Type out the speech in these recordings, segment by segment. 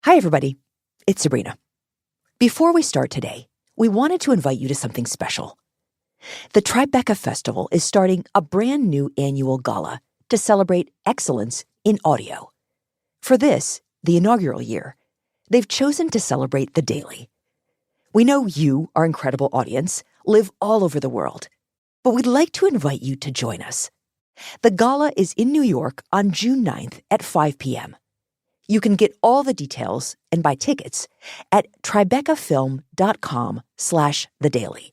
Hi, everybody. It's Sabrina. Before we start today, we wanted to invite you to something special. The Tribeca Festival is starting a brand new annual gala to celebrate excellence in audio. For this, the inaugural year, they've chosen to celebrate the Daily. We know you, our incredible audience, live all over the world, but we'd like to invite you to join us. The gala is in New York on June 9th at 5 p.m. You can get all the details and buy tickets at tribecafilm.com/thedaily.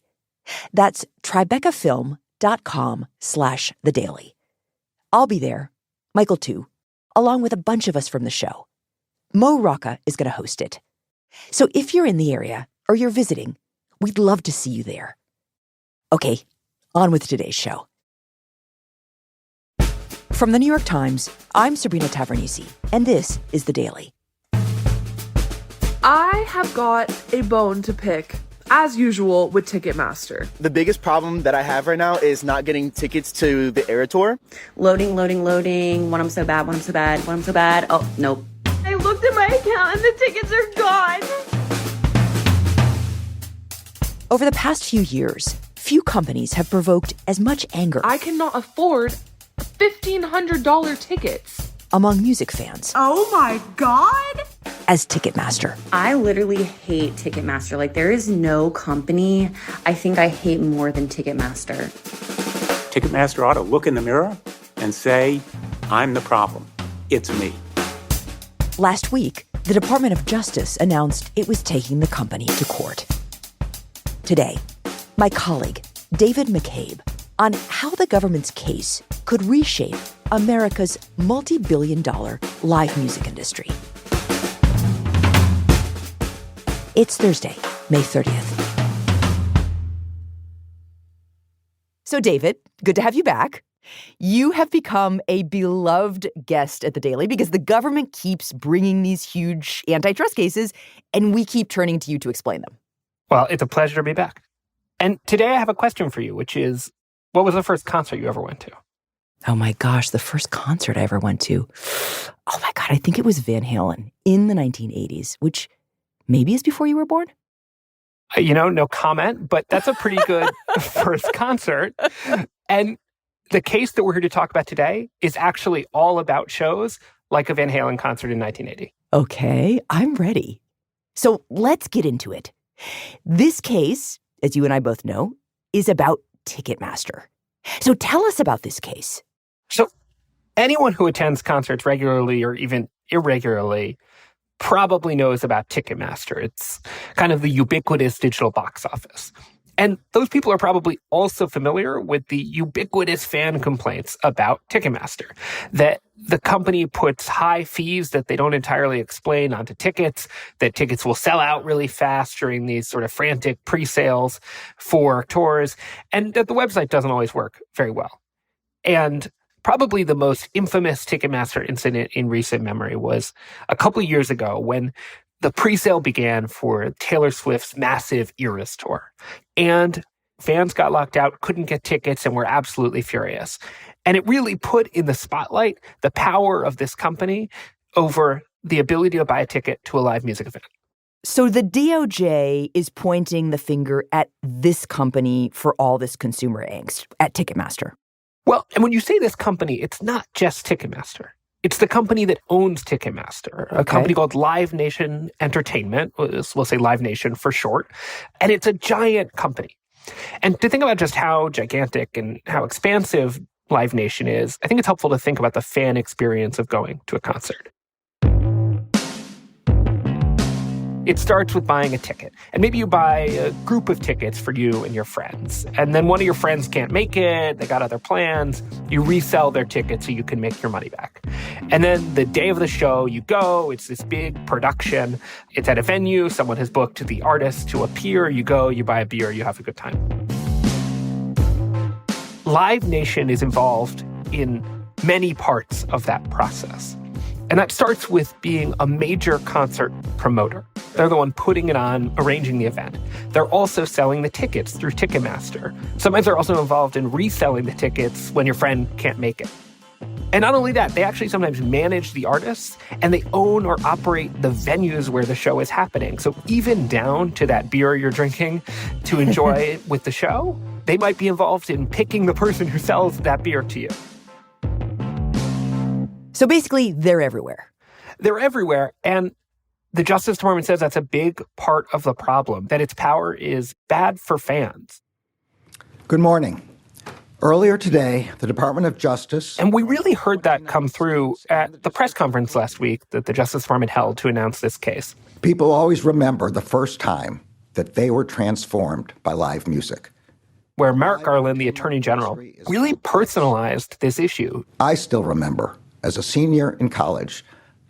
That's tribecafilm.com/thedaily. I'll be there, Michael too, along with a bunch of us from the show. Mo Rocca is going to host it. So if you're in the area or you're visiting, we'd love to see you there. Okay, on with today's show. From the New York Times, I'm Sabrina Tavernisi, and this is The Daily. I have got a bone to pick, as usual, with Ticketmaster. The biggest problem that I have right now is not getting tickets to the Era Tour. Loading. When I'm so bad. Oh, nope. I looked at my account and the tickets are gone. Over the past few years, few companies have provoked as much anger I cannot afford $1,500 tickets among music fans. Oh my God! As Ticketmaster. I literally hate Ticketmaster. Like, there is no company I think I hate more than Ticketmaster. Ticketmaster ought to look in the mirror and say, I'm the problem. It's me. Last week, the Department of Justice announced it was taking the company to court. Today, my colleague, David McCabe, on how the government's case could reshape America's multi-billion-dollar live music industry. It's Thursday, May 30th. So, David, good to have you back. You have become a beloved guest at The Daily because the government keeps bringing these huge antitrust cases, and we keep turning to you to explain them. Well, it's a pleasure to be back. And today I have a question for you, which is, what was the first concert you ever went to? Oh my gosh, the first concert I ever went to. Oh my God, I think it was Van Halen in the 1980s, which maybe is before you were born? No comment, but that's a pretty good first concert. And the case that we're here to talk about today is actually all about shows like a Van Halen concert in 1980. Okay, I'm ready. So let's get into it. This case, as you and I both know, is about Ticketmaster. So tell us about this case. So anyone who attends concerts regularly or even irregularly probably knows about Ticketmaster. It's kind of the ubiquitous digital box office. And those people are probably also familiar with the ubiquitous fan complaints about Ticketmaster, that the company puts high fees that they don't entirely explain onto tickets, that tickets will sell out really fast during these sort of frantic pre-sales for tours, and that the website doesn't always work very well. And probably the most infamous Ticketmaster incident in recent memory was a couple of years ago when the pre-sale began for Taylor Swift's massive Eras tour. And fans got locked out, couldn't get tickets, and were absolutely furious. And it really put in the spotlight the power of this company over the ability to buy a ticket to a live music event. So the DOJ is pointing the finger at this company for all this consumer angst, at Ticketmaster. Well, and when you say this company, it's not just Ticketmaster. It's the company that owns Ticketmaster, a company called Live Nation Entertainment. We'll say Live Nation for short. And it's a giant company. And to think about just how gigantic and how expansive Live Nation is, I think it's helpful to think about the fan experience of going to a concert. It starts with buying a ticket. And maybe you buy a group of tickets for you and your friends. And then one of your friends can't make it. They got other plans. You resell their ticket so you can make your money back. And then the day of the show, you go. It's this big production. It's at a venue. Someone has booked the artist to appear. You go, you buy a beer, you have a good time. Live Nation is involved in many parts of that process. And that starts with being a major concert promoter. They're the one putting it on, arranging the event. They're also selling the tickets through Ticketmaster. Sometimes they're also involved in reselling the tickets when your friend can't make it. And not only that, they actually sometimes manage the artists, and they own or operate the venues where the show is happening. So even down to that beer you're drinking to enjoy with the show, they might be involved in picking the person who sells that beer to you. So basically, they're everywhere. They're everywhere, and the Justice Department says that's a big part of the problem, that its power is bad for fans. Good morning. Earlier today, the Department of Justice... And we really heard that come through at the press conference last week that the Justice Department held to announce this case. People always remember the first time that they were transformed by live music. Where Merrick Garland, the Attorney General, really personalized this issue. I still remember, as a senior in college,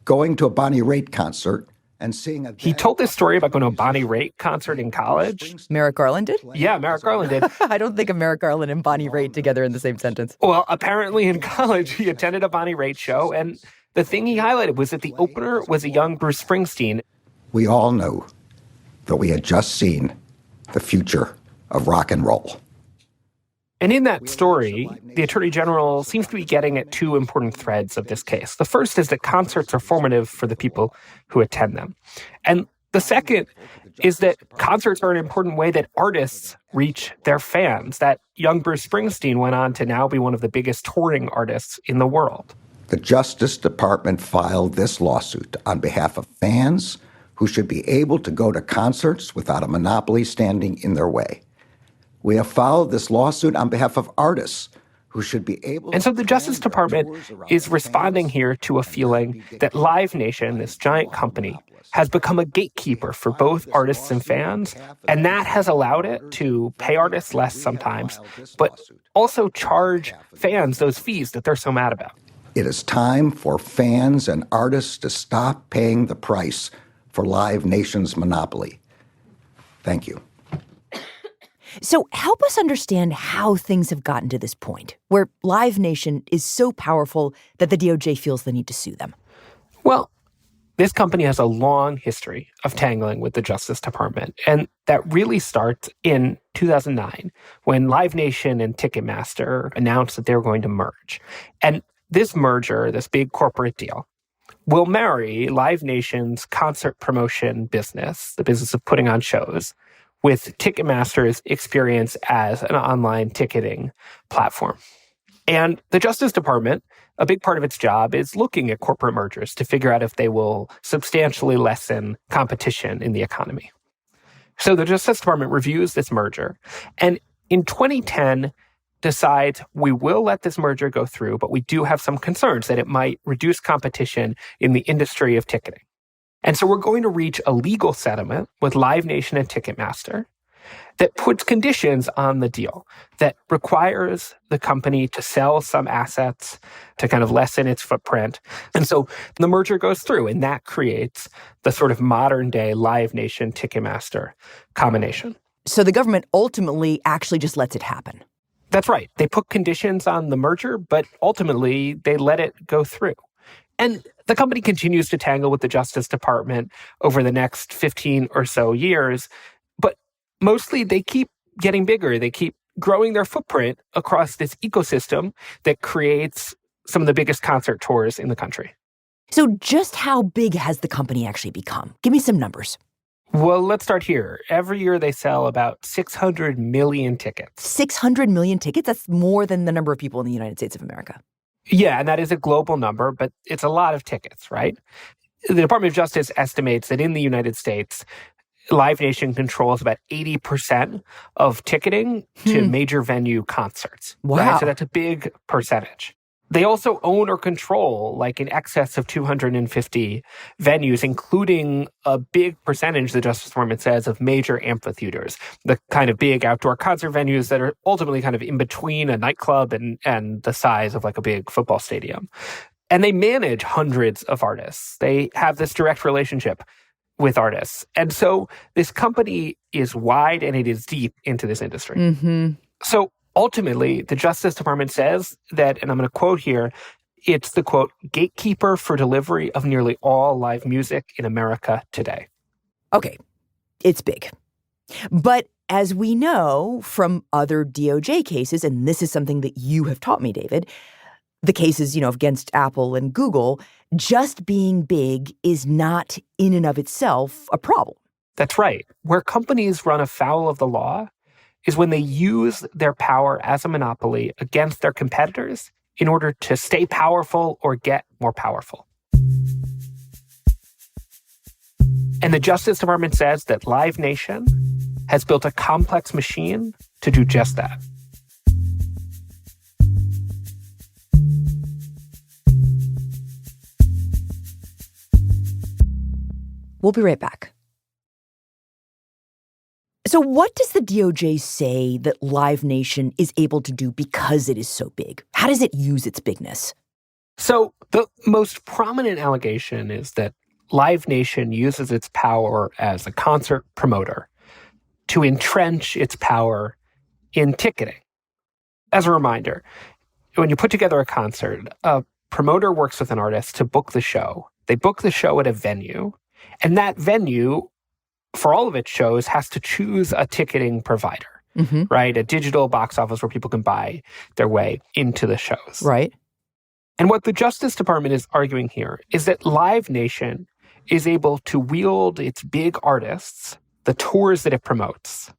going to a Bonnie Raitt concert and seeing a... He told this story about going to a Bonnie Raitt concert in college. Merrick Garland did? Yeah, Merrick Garland did. I don't think of Merrick Garland and Bonnie Raitt together in the same sentence. Well, apparently in college, he attended a Bonnie Raitt show, and the thing he highlighted was that the opener was a young Bruce Springsteen. We all knew that we had just seen the future of rock and roll. And in that story, the Attorney General seems to be getting at two important threads of this case. The first is that concerts are formative for the people who attend them. And the second is that concerts are an important way that artists reach their fans. That young Bruce Springsteen went on to now be one of the biggest touring artists in the world. The Justice Department filed this lawsuit on behalf of fans who should be able to go to concerts without a monopoly standing in their way. We have filed this lawsuit on behalf of artists who should be able to... And so the Justice Department is responding here to a feeling that Live Nation, this giant company, has become a gatekeeper for both artists and fans, and that has allowed it to pay artists less sometimes, but also charge fans those fees that they're so mad about. It is time for fans and artists to stop paying the price for Live Nation's monopoly. Thank you. So help us understand how things have gotten to this point, where Live Nation is so powerful that the DOJ feels the need to sue them. Well, this company has a long history of tangling with the Justice Department, and that really starts in 2009, when Live Nation and Ticketmaster announced that they were going to merge. And this merger, this big corporate deal, will marry Live Nation's concert promotion business, the business of putting on shows, with Ticketmaster's experience as an online ticketing platform. And the Justice Department, a big part of its job is looking at corporate mergers to figure out if they will substantially lessen competition in the economy. So the Justice Department reviews this merger, and in 2010 decides we will let this merger go through, but we do have some concerns that it might reduce competition in the industry of ticketing. And so we're going to reach a legal settlement with Live Nation and Ticketmaster that puts conditions on the deal, that requires the company to sell some assets to kind of lessen its footprint. And so the merger goes through, and that creates the sort of modern-day Live Nation Ticketmaster combination. So the government ultimately actually just lets it happen. That's right. They put conditions on the merger, but ultimately they let it go through. And the company continues to tangle with the Justice Department over the next 15 or so years, but mostly they keep getting bigger. They keep growing their footprint across this ecosystem that creates some of the biggest concert tours in the country. So just how big has the company actually become? Give me some numbers. Well, let's start here. Every year they sell about 600 million tickets. 600 million tickets? That's more than the number of people in the United States of America. Yeah, and that is a global number, but it's a lot of tickets, right? The Department of Justice estimates that in the United States, Live Nation controls about 80% of ticketing to major venue concerts. Wow. Right? So that's a big percentage. They also own or control like in excess of 250 venues, including a big percentage, the Justice Department says, of major amphitheaters, the kind of big outdoor concert venues that are ultimately kind of in between a nightclub and the size of like a big football stadium. And they manage hundreds of artists. They have this direct relationship with artists. And so this company is wide and it is deep into this industry. Mm-hmm. So ultimately, the Justice Department says that, and I'm going to quote here, it's the, quote, gatekeeper for delivery of nearly all live music in America today. Okay, it's big. But as we know from other DOJ cases, and this is something that you have taught me, David, the cases, against Apple and Google, just being big is not in and of itself a problem. That's right. Where companies run afoul of the law is when they use their power as a monopoly against their competitors in order to stay powerful or get more powerful. And the Justice Department says that Live Nation has built a complex machine to do just that. We'll be right back. So what does the DOJ say that Live Nation is able to do because it is so big? How does it use its bigness? So the most prominent allegation is that Live Nation uses its power as a concert promoter to entrench its power in ticketing. As a reminder, when you put together a concert, a promoter works with an artist to book the show. They book the show at a venue, and that venue, for all of its shows, has to choose a ticketing provider, right? A digital box office where people can buy their way into the shows. Right. And what the Justice Department is arguing here is that Live Nation is able to wield its big artists, the tours that it promotes,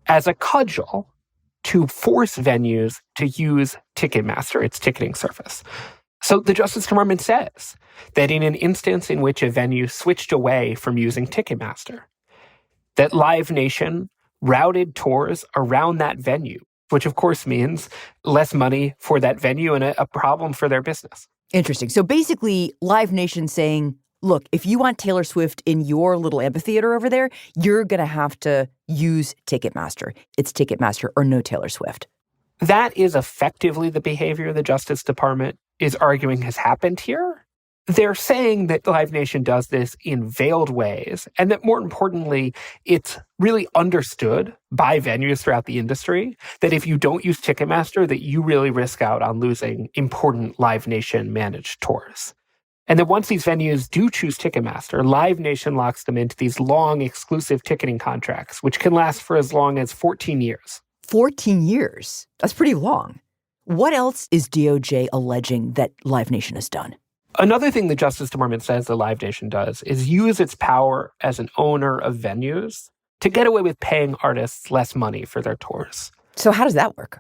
as a cudgel to force venues to use Ticketmaster, its ticketing service. So the Justice Department says that in an instance in which a venue switched away from using Ticketmaster, that Live Nation routed tours around that venue, which of course means less money for that venue and a problem for their business. Interesting. So basically, Live Nation saying, look, if you want Taylor Swift in your little amphitheater over there, you're going to have to use Ticketmaster. It's Ticketmaster or no Taylor Swift. That is effectively the behavior the Justice Department is arguing has happened here. They're saying that Live Nation does this in veiled ways, and that more importantly, it's really understood by venues throughout the industry that if you don't use Ticketmaster, that you really risk out on losing important Live Nation managed tours. And that once these venues do choose Ticketmaster, Live Nation locks them into these long exclusive ticketing contracts, which can last for as long as 14 years. 14 years? That's pretty long. What else is DOJ alleging that Live Nation has done? Another thing the Justice Department says the Live Nation does is use its power as an owner of venues to get away with paying artists less money for their tours. So how does that work?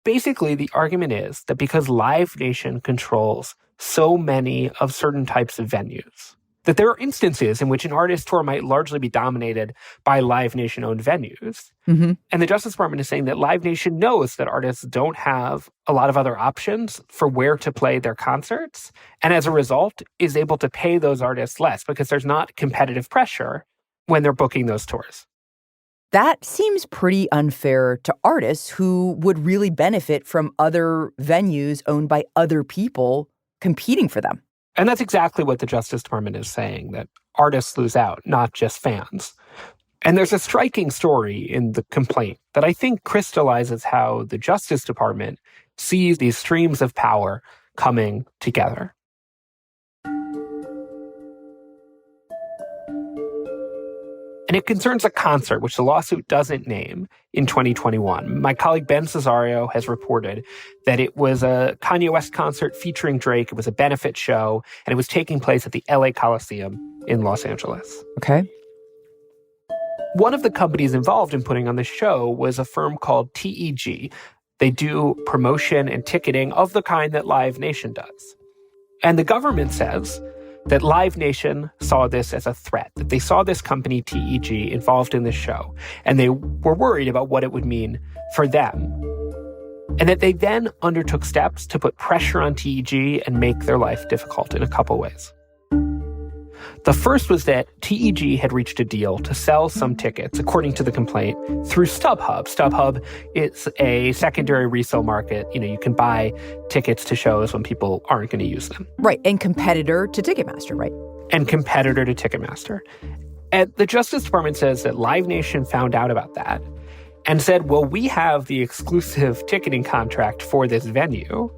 Basically, the argument is that because Live Nation controls so many of certain types of venues, that there are instances in which an artist tour might largely be dominated by Live Nation-owned venues. And the Justice Department is saying that Live Nation knows that artists don't have a lot of other options for where to play their concerts, and as a result is able to pay those artists less because there's not competitive pressure when they're booking those tours. That seems pretty unfair to artists who would really benefit from other venues owned by other people competing for them. And that's exactly what the Justice Department is saying, that artists lose out, not just fans. And there's a striking story in the complaint that I think crystallizes how the Justice Department sees these streams of power coming together. And it concerns a concert, which the lawsuit doesn't name, in 2021. My colleague Ben Cesario has reported that it was a Kanye West concert featuring Drake. It was a benefit show, and it was taking place at the LA Coliseum in Los Angeles. Okay. One of the companies involved in putting on the show was a firm called TEG. They do promotion and ticketing of the kind that Live Nation does. And the government says that Live Nation saw this as a threat, that they saw this company, TEG, involved in this show, and they were worried about what it would mean for them. And that they then undertook steps to put pressure on TEG and make their life difficult in a couple ways. The first was that TEG had reached a deal to sell some tickets, according to the complaint, through StubHub. StubHub is a secondary resale market. You can buy tickets to shows when people aren't going to use them. Right, and competitor to Ticketmaster, right? And competitor to Ticketmaster. And the Justice Department says that Live Nation found out about that and said, well, we have the exclusive ticketing contract for this venue.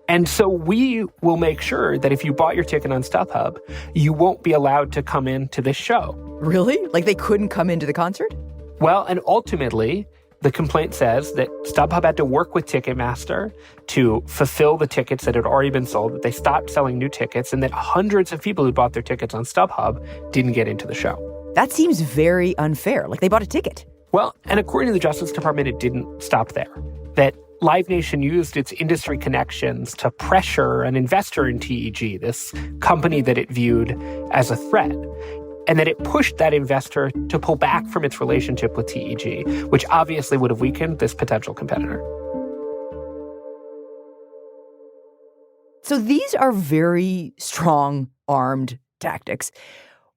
And so we will make sure that if you bought your ticket on StubHub, you won't be allowed to come into this show. Really? Like they couldn't come into the concert? Well, and ultimately, The complaint says that StubHub had to work with Ticketmaster to fulfill the tickets that had already been sold, that they stopped selling new tickets, and that hundreds of people who bought their tickets on StubHub didn't get into the show. That seems very unfair. Like they bought a ticket. Well, and according to the Justice Department, it didn't stop there. That Live Nation used its industry connections to pressure an investor in TEG, this company that it viewed as a threat, and that it pushed that investor to pull back from its relationship with TEG, which obviously would have weakened this potential competitor. So these are very strong armed tactics.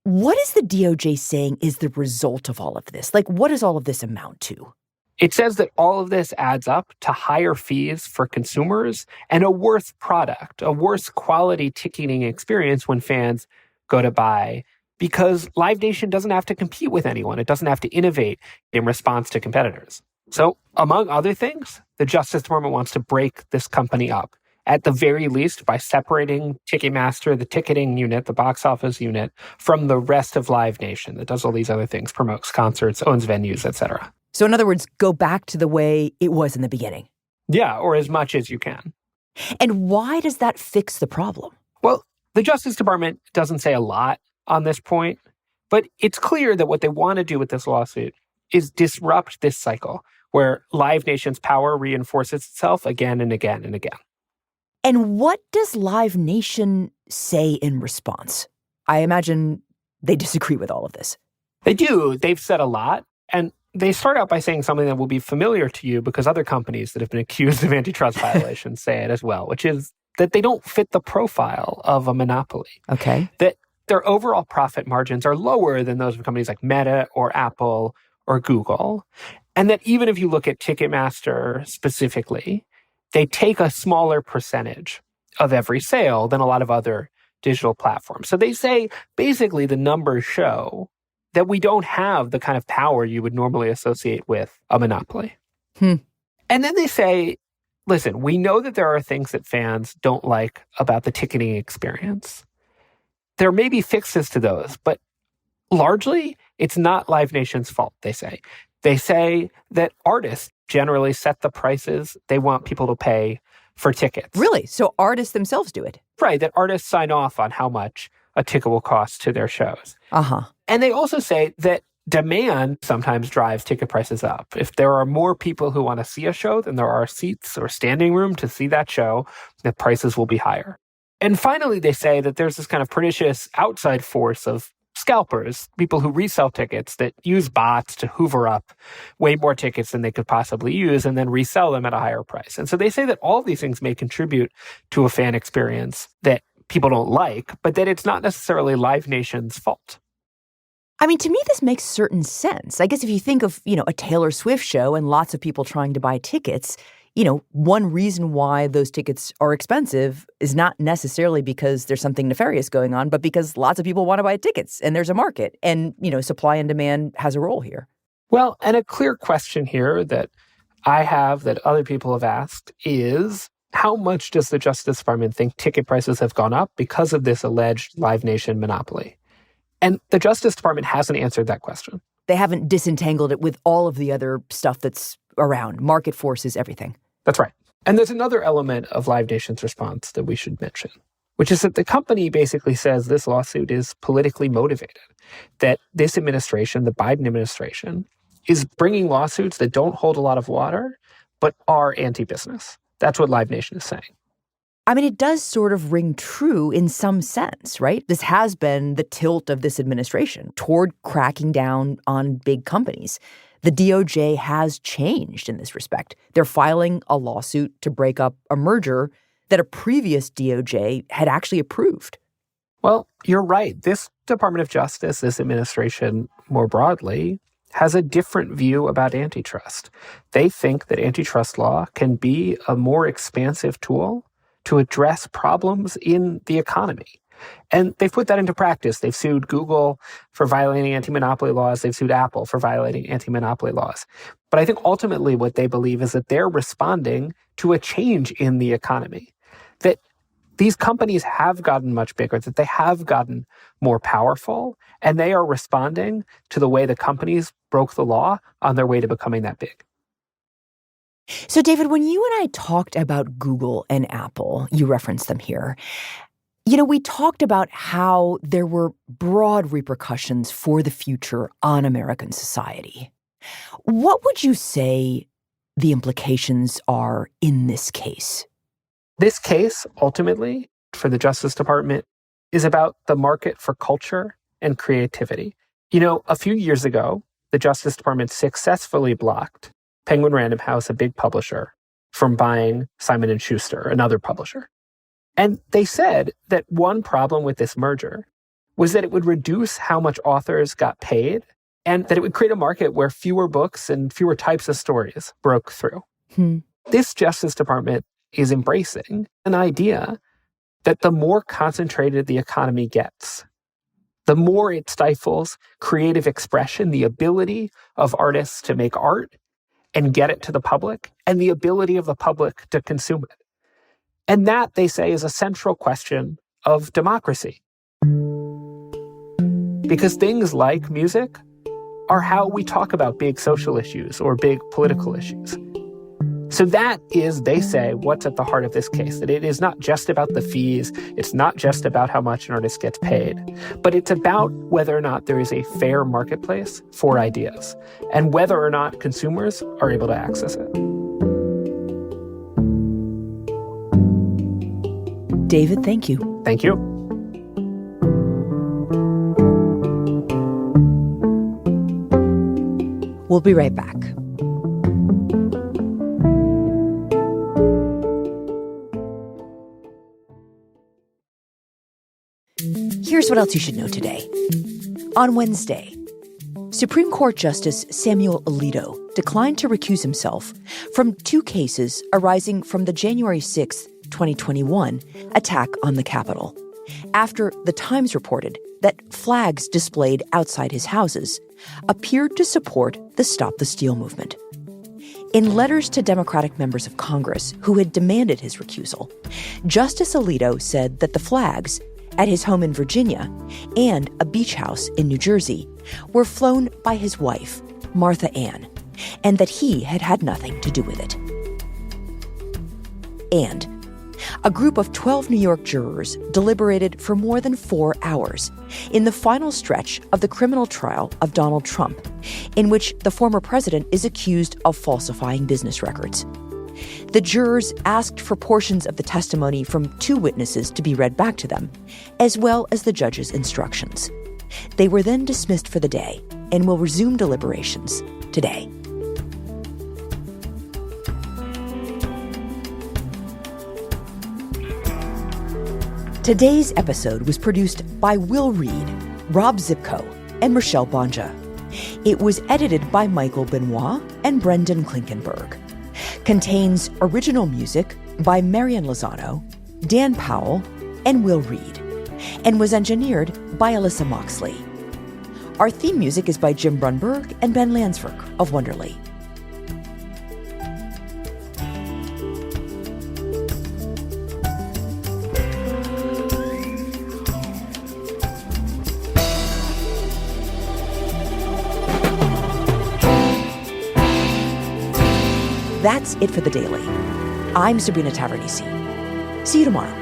What is the DOJ saying is the result of all of this? Like, what does all of this amount to? It says that all of this adds up to higher fees for consumers and a worse product, a worse quality ticketing experience when fans go to buy, because Live Nation doesn't have to compete with anyone. It doesn't have to innovate in response to competitors. So, among other things, the Justice Department wants to break this company up, at the very least by separating Ticketmaster, the ticketing unit, the box office unit, from the rest of Live Nation that does all these other things, promotes concerts, owns venues, etc. So in other words, go back to the way it was in the beginning. Yeah, or as much as you can. And why does that fix the problem? Well, the Justice Department doesn't say a lot on this point, but it's clear that what they want to do with this lawsuit is disrupt this cycle where Live Nation's power reinforces itself again and again and again. And what does Live Nation say in response? I imagine they disagree with all of this. They do. They've said a lot. And they start out by saying something that will be familiar to you because other companies that have been accused of antitrust violations say it as well, which is that they don't fit the profile of a monopoly. Okay. That their overall profit margins are lower than those of companies like Meta or Apple or Google. And that even if you look at Ticketmaster specifically, they take a smaller percentage of every sale than a lot of other digital platforms. So they say basically the numbers show that we don't have the kind of power you would normally associate with a monopoly. And then they say, listen, we know that there are things that fans don't like about the ticketing experience. There may be fixes to those, but largely it's not Live Nation's fault, they say. They say that artists generally set the prices they want people to pay for tickets. Really? So artists themselves do it? Right, that artists sign off on how much a ticket will cost to their shows. And they also say that demand sometimes drives ticket prices up. If there are more people who want to see a show than there are seats or standing room to see that show, the prices will be higher. And finally, they say that there's this kind of pernicious outside force of scalpers, people who resell tickets that use bots to hoover up way more tickets than they could possibly use and then resell them at a higher price. And so they say that all these things may contribute to a fan experience that people don't like, but that it's not necessarily Live Nation's fault. I mean, to me, this makes certain sense. I guess if you think of, a Taylor Swift show and lots of people trying to buy tickets, one reason why those tickets are expensive is not necessarily because there's something nefarious going on, but because lots of people want to buy tickets and there's a market and, supply and demand has a role here. Well, and a clear question here that I have that other people have asked is, how much does the Justice Department think ticket prices have gone up because of this alleged Live Nation monopoly? And the Justice Department hasn't answered that question. They haven't disentangled it with all of the other stuff that's around, market forces, everything. That's right. And there's another element of Live Nation's response that we should mention, which is that the company basically says this lawsuit is politically motivated, that this administration, the Biden administration, is bringing lawsuits that don't hold a lot of water, but are anti-business. That's what Live Nation is saying. I mean, it does sort of ring true in some sense, right? This has been the tilt of this administration toward cracking down on big companies. The DOJ has changed in this respect. They're filing a lawsuit to break up a merger that a previous DOJ had actually approved. Well, you're right. This Department of Justice, this administration more broadly, has a different view about antitrust. They think that antitrust law can be a more expansive tool to address problems in the economy. And they've put that into practice. They've sued Google for violating anti-monopoly laws. They've sued Apple for violating anti-monopoly laws. But I think ultimately what they believe is that they're responding to a change in the economy, that these companies have gotten much bigger, that they have gotten more powerful, and they are responding to the way the companies broke the law on their way to becoming that big. So, David, when you and I talked about Google and Apple, you referenced them here, we talked about how there were broad repercussions for the future on American society. What would you say the implications are in this case? This case, ultimately, for the Justice Department, is about the market for culture and creativity. A few years ago, the Justice Department successfully blocked Penguin Random House, a big publisher, from buying Simon & Schuster, another publisher. And they said that one problem with this merger was that it would reduce how much authors got paid and that it would create a market where fewer books and fewer types of stories broke through. This Justice Department is embracing an idea that the more concentrated the economy gets, the more it stifles creative expression, the ability of artists to make art and get it to the public, and the ability of the public to consume it. And that, they say, is a central question of democracy. Because things like music are how we talk about big social issues or big political issues. So that is, they say, what's at the heart of this case, that it is not just about the fees, it's not just about how much an artist gets paid, but it's about whether or not there is a fair marketplace for ideas and whether or not consumers are able to access it. David, thank you. Thank you. We'll be right back. Here's what else you should know today. On Wednesday, Supreme Court Justice Samuel Alito declined to recuse himself from two cases arising from the January 6, 2021 attack on the Capitol, after The Times reported that flags displayed outside his houses appeared to support the Stop the Steal movement. In letters to Democratic members of Congress who had demanded his recusal, Justice Alito said that the flags at his home in Virginia and a beach house in New Jersey were flown by his wife, Martha Ann, and that he had had nothing to do with it. And a group of 12 New York jurors deliberated for more than 4 hours in the final stretch of the criminal trial of Donald Trump, in which the former president is accused of falsifying business records. The jurors asked for portions of the testimony from 2 witnesses to be read back to them, as well as the judge's instructions. They were then dismissed for the day and will resume deliberations today. Today's episode was produced by Will Reed, Rob Zipko, and Rochelle Bonja. It was edited by Michael Benoit and Brendan Klinkenberg. Contains original music by Marian Lozano, Dan Powell, and Will Reed, and was engineered by Alyssa Moxley. Our theme music is by Jim Brunberg and Ben Landsverk of Wonderly. That's it for The Daily. I'm Sabrina Tavernisi. See you tomorrow.